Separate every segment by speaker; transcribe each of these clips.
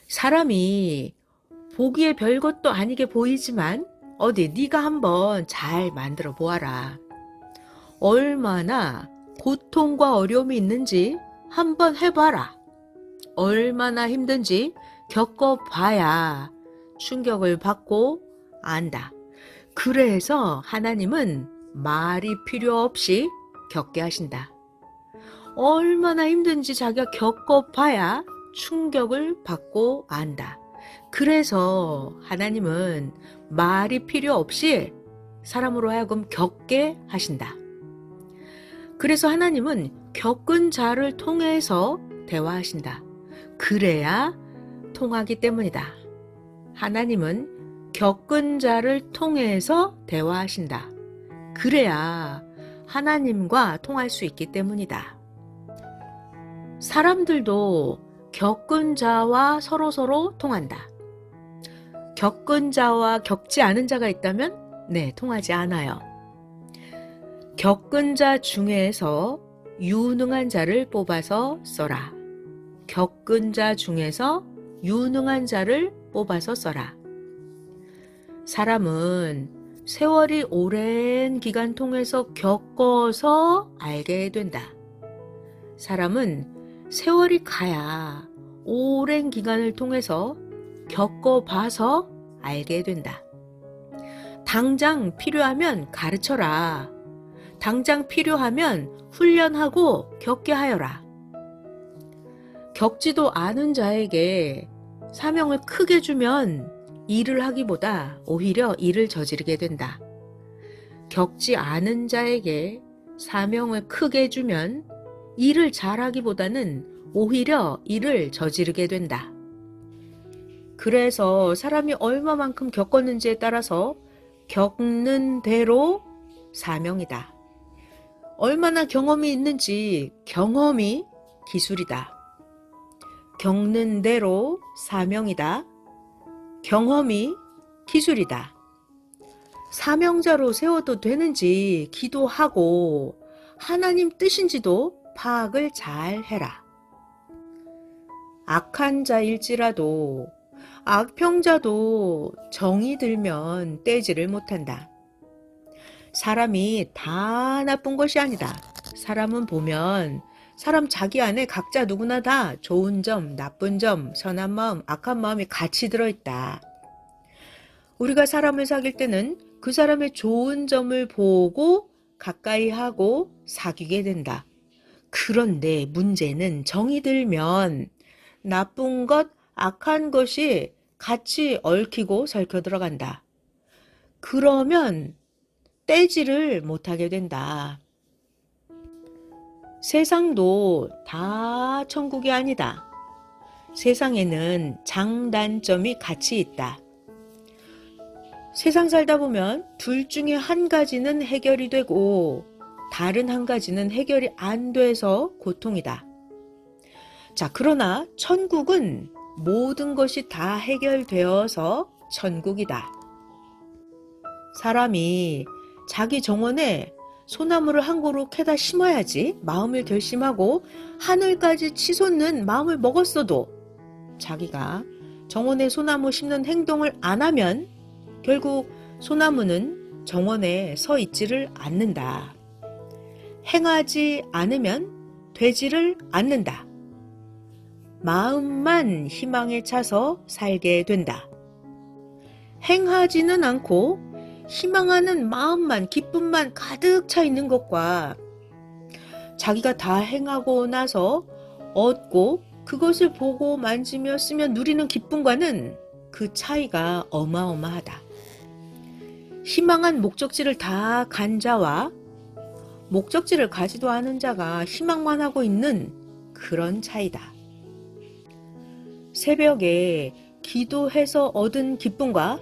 Speaker 1: 사람이 보기에 별것도 아니게 보이지만 어디 네가 한번 잘 만들어 보아라. 얼마나 고통과 어려움이 있는지 한번 해봐라. 얼마나 힘든지 겪어봐야 충격을 받고 안다. 그래서 하나님은 말이 필요 없이 겪게 하신다. 얼마나 힘든지 자기가 겪어봐야 충격을 받고 안다. 그래서 하나님은 말이 필요 없이 사람으로 하여금 겪게 하신다. 그래서 하나님은 겪은 자를 통해서 대화하신다. 그래야 통하기 때문이다. 하나님은 겪은 자를 통해서 대화하신다. 그래야 하나님과 통할 수 있기 때문이다. 사람들도 겪은 자와 서로 통한다. 겪은 자와 겪지 않은 자가 있다면 통하지 않아요. 겪은 자 중에서 유능한 자를 뽑아서 써라. 겪은 자 중에서 유능한 자를 뽑아서 써라. 사람은 세월이 오랜 기간 통해서 겪어서 알게 된다. 사람은 세월이 가야 오랜 기간을 통해서 겪어봐서 알게 된다. 당장 필요하면 가르쳐라. 당장 필요하면 훈련하고 겪게 하여라. 겪지도 않은 자에게 사명을 크게 주면 일을 하기보다 오히려 일을 저지르게 된다. 겪지 않은 자에게 사명을 크게 주면 일을 잘하기보다는 오히려 일을 저지르게 된다. 그래서 사람이 얼마만큼 겪었는지에 따라서 겪는 대로 사명이다. 얼마나 경험이 있는지 경험이 기술이다. 겪는 대로 사명이다. 경험이 기술이다. 사명자로 세워도 되는지 기도하고 하나님 뜻인지도 파악을 잘 해라. 악한 자일지라도 악평자도 정이 들면 떼지를 못한다. 사람이 다 나쁜 것이 아니다. 사람은 보면 사람 자기 안에 각자 누구나 다 좋은 점, 나쁜 점, 선한 마음, 악한 마음이 같이 들어있다. 우리가 사람을 사귈 때는 그 사람의 좋은 점을 보고 가까이 하고 사귀게 된다. 그런데 문제는 정이 들면 나쁜 것, 악한 것이 같이 얽히고 설켜 들어간다. 그러면 떼지를 못하게 된다. 세상도 다 천국이 아니다. 세상에는 장단점이 같이 있다. 세상 살다 보면 둘 중에 한 가지는 해결이 되고 다른 한 가지는 해결이 안 돼서 고통이다. 자, 그러나 천국은 모든 것이 다 해결되어서 천국이다. 사람이 자기 정원에 소나무를 한 그루 캐다 심어야지 마음을 결심하고 하늘까지 치솟는 마음을 먹었어도 자기가 정원에 소나무 심는 행동을 안 하면 결국 소나무는 정원에 서 있지를 않는다. 행하지 않으면 되지를 않는다. 마음만 희망에 차서 살게 된다. 행하지는 않고 희망하는 마음만, 기쁨만 가득 차 있는 것과 자기가 다 행하고 나서 얻고 그것을 보고 만지며 쓰며 누리는 기쁨과는 그 차이가 어마어마하다. 희망한 목적지를 다 간 자와 목적지를 가지도 않은 자가 희망만 하고 있는 그런 차이다. 새벽에 기도해서 얻은 기쁨과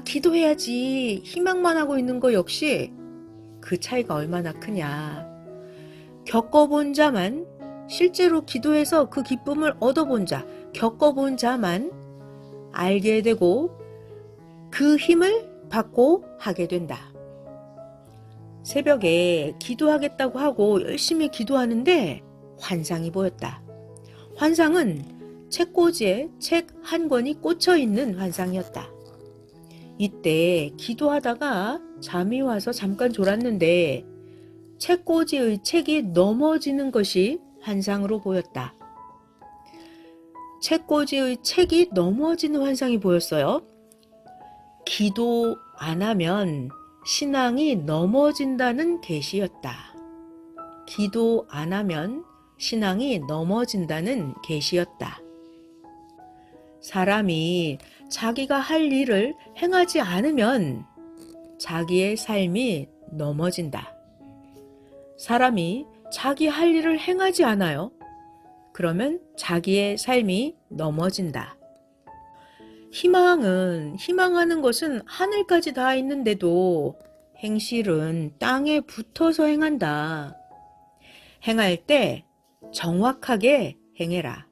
Speaker 1: 기도해야지 희망만 하고 있는 거 역시 그 차이가 얼마나 크냐. 겪어본 자만, 실제로 기도해서 그 기쁨을 얻어본 자, 겪어본 자만 알게 되고 그 힘을 받고 하게 된다. 새벽에 기도하겠다고 하고 열심히 기도하는데 환상이 보였다. 환상은 책꽂이에 책 한 권이 꽂혀 있는 환상이었다. 이때 기도하다가 잠이 와서 잠깐 졸았는데 책꽂이의 책이 넘어지는 것이 환상으로 보였다. 책꽂이의 책이 넘어지는 환상이 보였어요. 기도 안 하면 신앙이 넘어진다는 계시였다. 기도 안 하면 신앙이 넘어진다는 계시였다. 사람이 자기가 할 일을 행하지 않으면 자기의 삶이 넘어진다. 사람이 자기 할 일을 행하지 않아요. 그러면 자기의 삶이 넘어진다. 희망하는 것은 하늘까지 닿아 있는데도 행실은 땅에 붙어서 행한다. 행할 때 정확하게 행해라.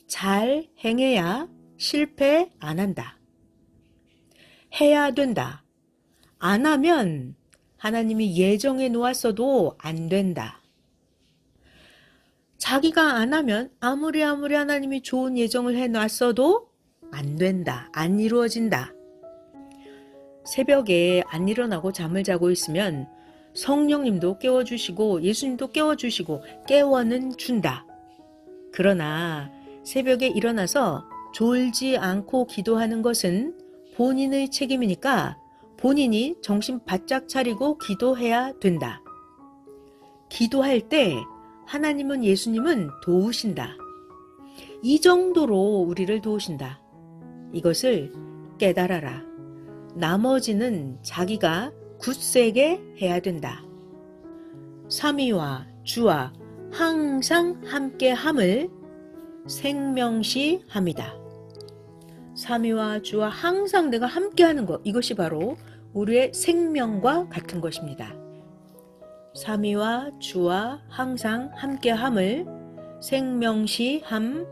Speaker 1: 잘 행해야 실패 안 한다. 해야 된다. 안 하면 하나님이 예정해 놓았어도 안 된다. 자기가 안 하면 아무리 하나님이 좋은 예정을 해 놨어도 안 된다. 안 이루어진다. 새벽에 안 일어나고 잠을 자고 있으면 성령님도 깨워주시고 예수님도 깨워주시고 깨워는 준다. 그러나 새벽에 일어나서 졸지 않고 기도하는 것은 본인의 책임이니까 본인이 정신 바짝 차리고 기도해야 된다. 기도할 때 하나님은 예수님은 도우신다. 이 정도로 우리를 도우신다. 이것을 깨달아라. 나머지는 자기가 굳세게 해야 된다. 삼위와 주와 항상 함께함을 생명시합니다. 삼위와 주와 항상 내가 함께하는 것, 이것이 바로 우리의 생명과 같은 것입니다. 삼위와 주와 항상 함께함을 생명시함이다.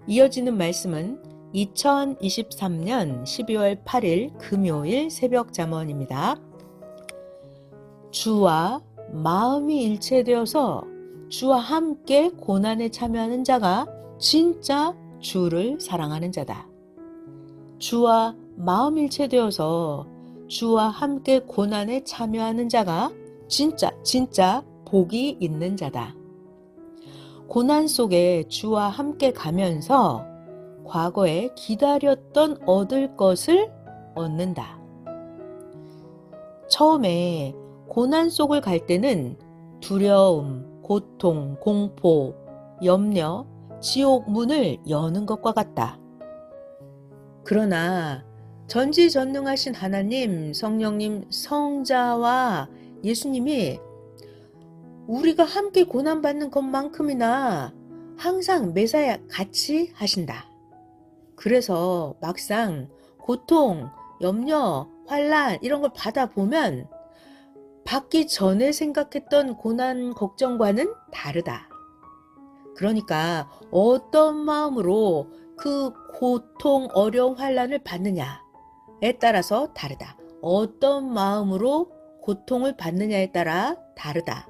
Speaker 1: 이어지는 말씀은 2023년 12월 8일 금요일 새벽 잠언입니다. 주와 마음이 일체되어서 주와 함께 고난에 참여하는 자가 진짜 주를 사랑하는 자다. 주와 마음 일체되어서 주와 함께 고난에 참여하는 자가 진짜 복이 있는 자다. 고난 속에 주와 함께 가면서 과거에 기다렸던 얻을 것을 얻는다. 처음에 고난 속을 갈 때는 두려움, 고통, 공포, 염려, 지옥 문을 여는 것과 같다. 그러나 전지전능하신 하나님, 성령님, 성자와 예수님이 우리가 함께 고난받는 것만큼이나 항상 매사에 같이 하신다. 그래서 막상 고통, 염려, 환난 이런 걸 받아보면 받기 전에 생각했던 고난, 걱정과는 다르다. 그러니까 어떤 마음으로 그 고통, 어려움, 환난을 받느냐에 따라서 다르다. 어떤 마음으로 고통을 받느냐에 따라 다르다.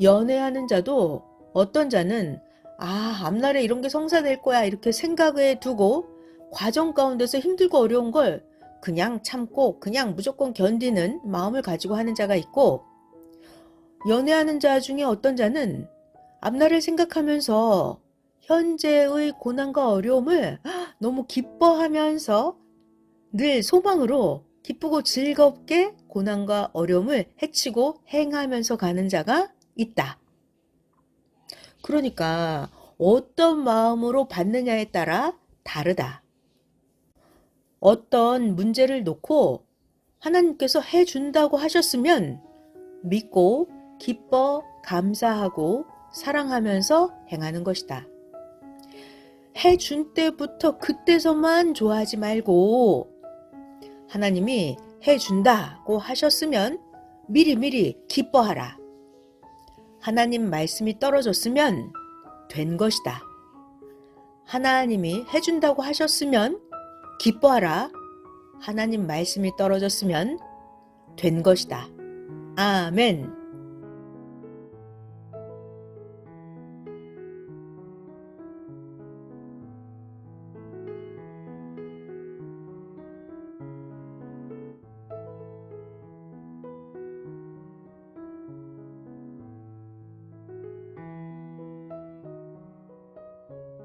Speaker 1: 연애하는 자도 어떤 자는 앞날에 이런 게 성사될 거야 이렇게 생각해 두고 과정 가운데서 힘들고 어려운 걸 그냥 참고 그냥 무조건 견디는 마음을 가지고 하는 자가 있고, 연애하는 자 중에 어떤 자는 앞날을 생각하면서 현재의 고난과 어려움을 너무 기뻐하면서 늘 소망으로 기쁘고 즐겁게 고난과 어려움을 헤치고 행하면서 가는 자가 있다. 그러니까 어떤 마음으로 받느냐에 따라 다르다. 어떤 문제를 놓고 하나님께서 해준다고 하셨으면 믿고 기뻐 감사하고 사랑하면서 행하는 것이다. 해준 때부터 그때서만 좋아하지 말고 하나님이 해준다고 하셨으면 미리 기뻐하라. 하나님 말씀이 떨어졌으면 된 것이다. 하나님이 해준다고 하셨으면 기뻐하라. 하나님 말씀이 떨어졌으면 된 것이다. 아멘.